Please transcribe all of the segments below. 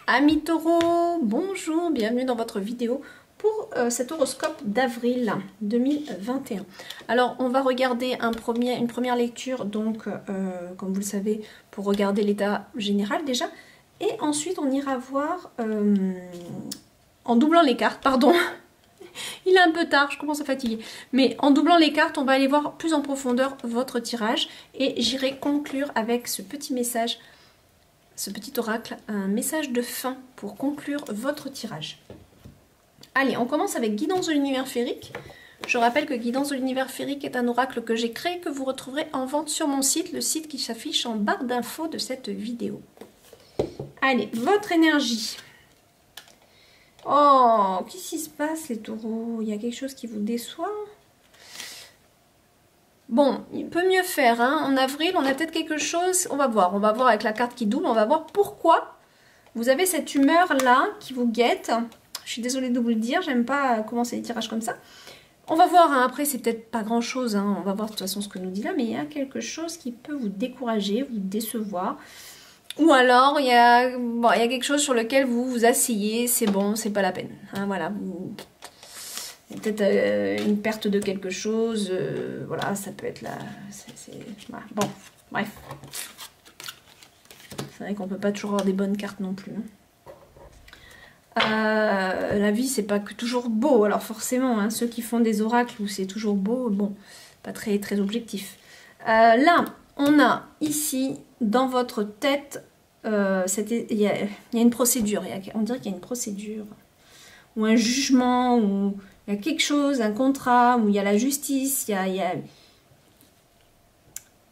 Amis taureaux, bonjour, bienvenue dans votre vidéo pour cet horoscope d'avril 2021. Alors on va regarder une première lecture, donc comme vous le savez, pour regarder l'état général déjà. Et ensuite on ira voir, en doublant les cartes, pardon, il est un peu tard, je commence à fatiguer. Mais en doublant les cartes, on va aller voir plus en profondeur votre tirage. Et j'irai conclure avec ce petit message, ce petit oracle, un message de fin pour conclure votre tirage. Allez, on commence avec Guidance de l'univers féerique. Je rappelle que Guidance de l'univers féerique est un oracle que j'ai créé, que vous retrouverez en vente sur mon site, le site qui s'affiche en barre d'infos de cette vidéo. Allez, votre énergie. Oh, qu'est-ce qui se passe les taureaux? Il y a quelque chose qui vous déçoit? Bon, il peut mieux faire, hein. En avril, on a peut-être quelque chose, on va voir avec la carte qui double, on va voir pourquoi vous avez cette humeur-là qui vous guette. Je suis désolée de vous le dire, j'aime pas commencer les tirages comme ça. On va voir, hein. Après c'est peut-être pas grand-chose, hein. On va voir de toute façon ce que nous dit là, mais il y a quelque chose qui peut vous décourager, vous décevoir. Ou alors, il y a quelque chose sur lequel vous vous asseyez, c'est bon, c'est pas la peine. Hein, voilà, peut-être une perte de quelque chose, voilà, ça peut être là. Voilà. Bon, bref. C'est vrai qu'on peut pas toujours avoir des bonnes cartes non plus. La vie, c'est pas que toujours beau, alors forcément, hein, ceux qui font des oracles où c'est toujours beau, bon, pas très, très objectif. Là, on a ici, dans votre tête, il y a une procédure, on dirait qu'il y a une procédure, ou un jugement, ou il y a quelque chose, un contrat, où il y a la justice,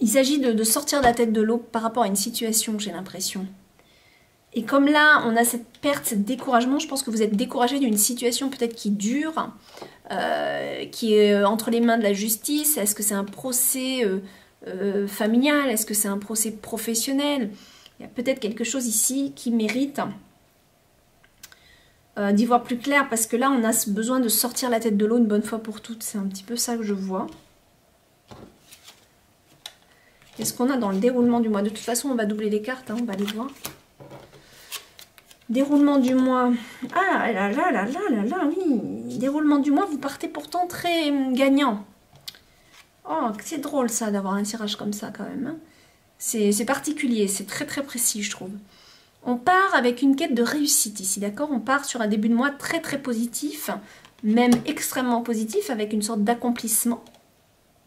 il s'agit de sortir de la tête de l'eau par rapport à une situation, j'ai l'impression. Et comme là, on a cette perte, ce découragement, je pense que vous êtes découragé d'une situation peut-être qui dure, qui est entre les mains de la justice. Est-ce que c'est un procès familial? Est-ce que c'est un procès professionnel? Il y a peut-être quelque chose ici qui mérite d'y voir plus clair, parce que là, on a besoin de sortir la tête de l'eau une bonne fois pour toutes. C'est un petit peu ça que je vois. Qu'est-ce qu'on a dans le déroulement du mois? De toute façon, on va doubler les cartes, hein, on va les voir. Déroulement du mois. Ah là là là là là là, oui. Déroulement du mois, vous partez pourtant très gagnant. Oh, c'est drôle ça d'avoir un tirage comme ça quand même. Hein. C'est particulier, c'est très très précis je trouve. On part avec une quête de réussite ici, d'accord? On part sur un début de mois très très positif, même extrêmement positif, avec une sorte d'accomplissement.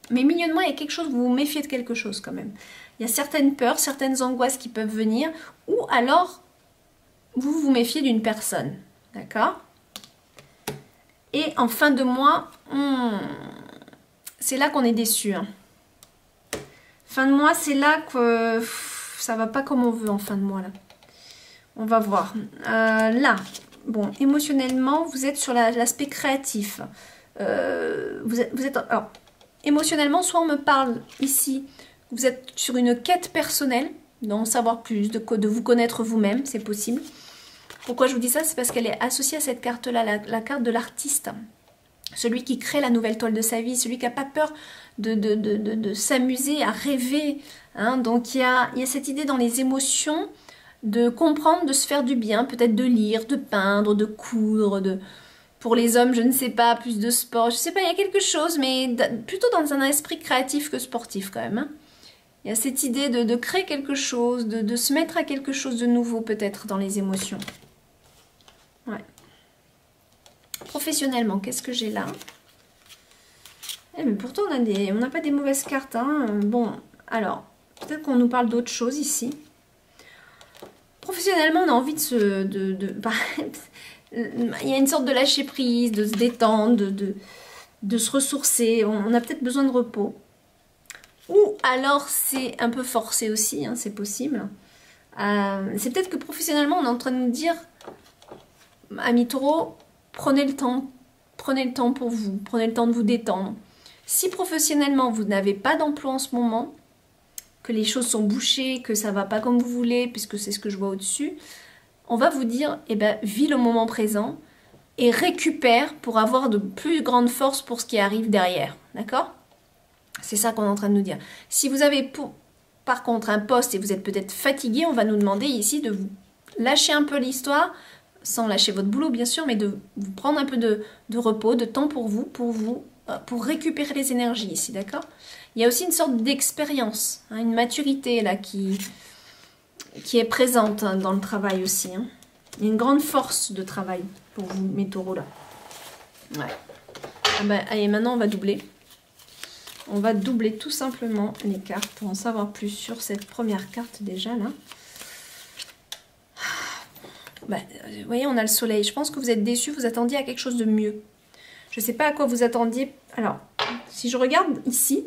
Mais milieu de mois, il y a quelque chose, vous vous méfiez de quelque chose quand même. Il y a certaines peurs, certaines angoisses qui peuvent venir, ou alors vous vous méfiez d'une personne, d'accord? Et en fin de mois, c'est là qu'on est déçu. Hein. Fin de mois, c'est là que ça va pas comme on veut en fin de mois là. On va voir. Là, bon, émotionnellement, vous êtes sur l'aspect créatif. Alors, émotionnellement, soit on me parle ici, vous êtes sur une quête personnelle, d'en savoir plus, de vous connaître vous-même, c'est possible. Pourquoi je vous dis ça? C'est parce qu'elle est associée à cette carte-là, la carte de l'artiste. Celui qui crée la nouvelle toile de sa vie, celui qui n'a pas peur de s'amuser, à rêver. Hein. Donc il y a cette idée dans les émotions de comprendre, de se faire du bien, peut-être de lire, de peindre, de coudre, pour les hommes, je ne sais pas, plus de sport, je ne sais pas, il y a quelque chose, mais plutôt dans un esprit créatif que sportif quand même. Hein. Il y a cette idée de créer quelque chose, de se mettre à quelque chose de nouveau peut-être dans les émotions. Ouais. Professionnellement, qu'est-ce que j'ai là? Mais pourtant, on n'a pas des mauvaises cartes. Hein. Bon, alors, peut-être qu'on nous parle d'autre chose ici. Professionnellement, on a envie il y a une sorte de lâcher prise, de se détendre, de se ressourcer. On a peut-être besoin de repos. Ou alors, c'est un peu forcé aussi, hein, c'est possible. C'est peut-être que professionnellement, on est en train de nous dire, amis taureaux, prenez le temps pour vous, prenez le temps de vous détendre. Si professionnellement, vous n'avez pas d'emploi en ce moment, que les choses sont bouchées, que ça ne va pas comme vous voulez, puisque c'est ce que je vois au-dessus, on va vous dire, eh ben, vis le moment présent et récupère pour avoir de plus grandes forces pour ce qui arrive derrière. D'accord? C'est ça qu'on est en train de nous dire. Si vous avez par contre un poste et vous êtes peut-être fatigué, on va nous demander ici de vous lâcher un peu l'histoire, sans lâcher votre boulot bien sûr, mais de vous prendre un peu de repos, de temps pour pour récupérer les énergies ici, d'accord? Il y a aussi une sorte d'expérience, hein, une maturité là qui est présente hein, dans le travail aussi. Hein. Il y a une grande force de travail pour vous, mes taureaux là. Ouais. Ah bah, allez, maintenant on va doubler. On va doubler tout simplement les cartes pour en savoir plus sur cette première carte déjà là. Bah, vous voyez, on a le soleil. Je pense que vous êtes déçus, vous attendiez à quelque chose de mieux. Je ne sais pas à quoi vous attendiez. Alors, si je regarde ici,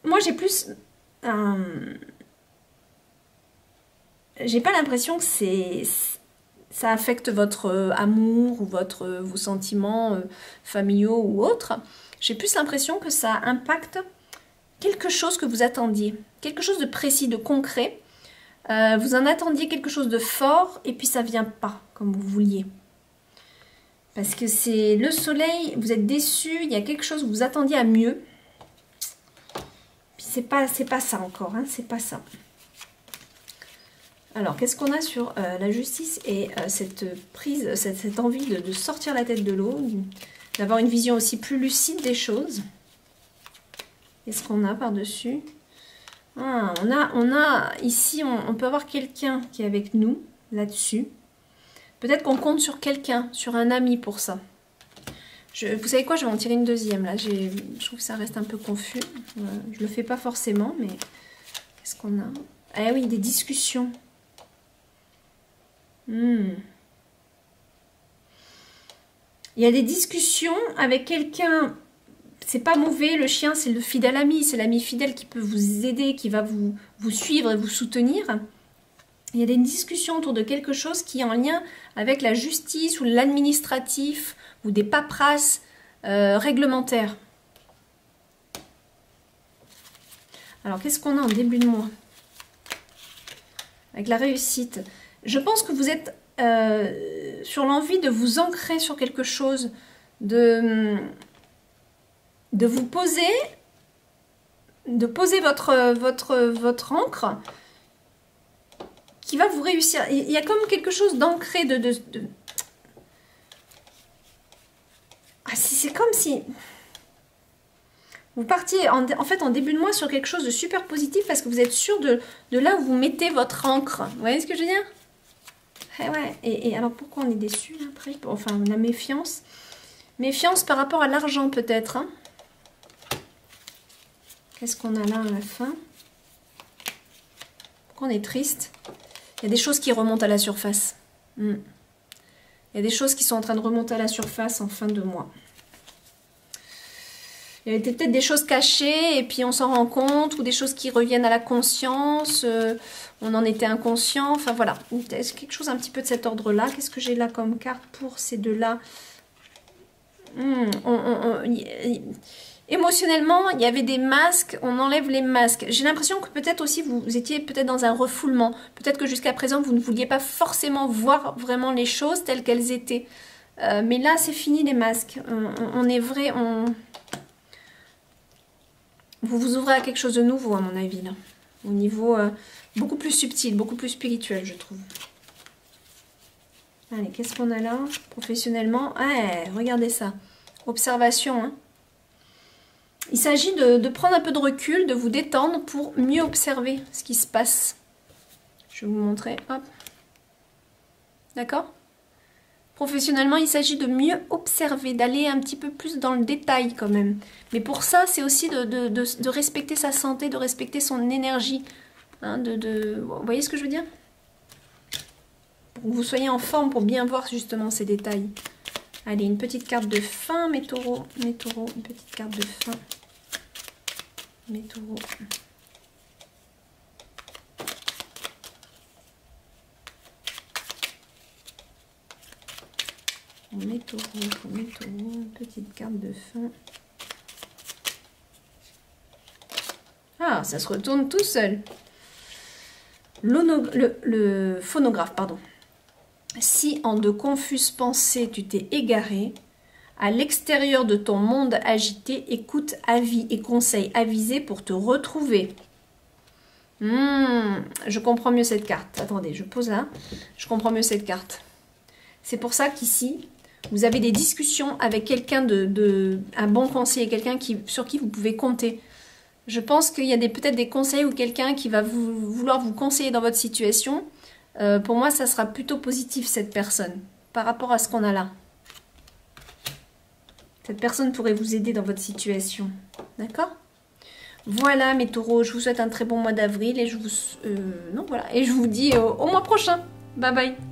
moi j'ai plus... j'ai pas l'impression que ça affecte votre amour ou vos sentiments familiaux ou autres. J'ai plus l'impression que ça impacte quelque chose que vous attendiez. Quelque chose de précis, de concret. Vous en attendiez quelque chose de fort et puis ça vient pas comme vous vouliez. Parce que c'est le soleil, vous êtes déçu, il y a quelque chose que vous attendiez à mieux. Puis c'est pas ça encore, hein, c'est pas ça. Alors, qu'est-ce qu'on a sur la justice et cette prise, cette envie de sortir la tête de l'eau, d'avoir une vision aussi plus lucide des choses. Qu'est-ce qu'on a par-dessus? Ah, on a ici, on peut avoir quelqu'un qui est avec nous, là-dessus. Peut-être qu'on compte sur quelqu'un, sur un ami pour ça. Vous savez quoi, je vais en tirer une deuxième, là. Je trouve que ça reste un peu confus. Je le fais pas forcément, mais... Qu'est-ce qu'on a? Ah oui, des discussions. Il y a des discussions avec quelqu'un... C'est pas mauvais, le chien, c'est le fidèle ami. C'est l'ami fidèle qui peut vous aider, qui va vous suivre et vous soutenir. Il y a des discussions autour de quelque chose qui est en lien avec la justice ou l'administratif ou des paperasses réglementaires. Alors, qu'est-ce qu'on a en début de mois? Avec la réussite. Je pense que vous êtes sur l'envie de vous ancrer sur quelque chose, de vous poser, de poser votre encre qui va vous réussir. Il y a comme quelque chose d'ancré Ah, c'est comme si vous partiez en fait en début de mois sur quelque chose de super positif parce que vous êtes sûr de là où vous mettez votre encre. Vous voyez ce que je veux dire? Ouais. Et alors pourquoi on est déçu après? Enfin, la méfiance. Méfiance par rapport à l'argent peut-être. Hein. Qu'est-ce qu'on a là à la fin? Pourquoi on est triste? Il y a des choses qui remontent à la surface. Il y a des choses qui sont en train de remonter à la surface en fin de mois. Il y avait peut-être des choses cachées et puis on s'en rend compte, ou des choses qui reviennent à la conscience, on en était inconscient, enfin voilà. Quelque chose un petit peu de cet ordre-là. Qu'est-ce que j'ai là comme carte pour ces deux-là? Émotionnellement, il y avait des masques, on enlève les masques. J'ai l'impression que peut-être aussi vous étiez peut-être dans un refoulement. Peut-être que jusqu'à présent, vous ne vouliez pas forcément voir vraiment les choses telles qu'elles étaient. Mais là, c'est fini les masques. On est vrai, vous vous ouvrez à quelque chose de nouveau, à mon avis, là. Au niveau beaucoup plus subtil, beaucoup plus spirituel, je trouve. Allez, qu'est-ce qu'on a là? Professionnellement, regardez ça. Observation, hein. Il s'agit de prendre un peu de recul, de vous détendre pour mieux observer ce qui se passe. Je vais vous montrer. Hop. D'accord? Professionnellement, il s'agit de mieux observer, d'aller un petit peu plus dans le détail quand même. Mais pour ça, c'est aussi de respecter sa santé, de respecter son énergie. Hein, vous voyez ce que je veux dire? Pour que vous soyez en forme pour bien voir justement ces détails. Allez, une petite carte de fin, mes taureaux, une petite carte de fin. Mes taureaux. Mes taureaux, une petite carte de fin. Ah, ça se retourne tout seul. Le phonographe, pardon. Si en de confuses pensées tu t'es égaré, à l'extérieur de ton monde agité, écoute avis et conseils avisés pour te retrouver. Je comprends mieux cette carte. Attendez, je pose là. Je comprends mieux cette carte. C'est pour ça qu'ici, vous avez des discussions avec quelqu'un un bon conseiller, quelqu'un sur qui vous pouvez compter. Je pense qu'il y a peut-être des conseils ou quelqu'un qui va vouloir vous conseiller dans votre situation. Pour moi, ça sera plutôt positif, cette personne, par rapport à ce qu'on a là. Cette personne pourrait vous aider dans votre situation. D'accord ? Voilà mes taureaux, je vous souhaite un très bon mois d'avril et je vous dis au mois prochain. Bye bye.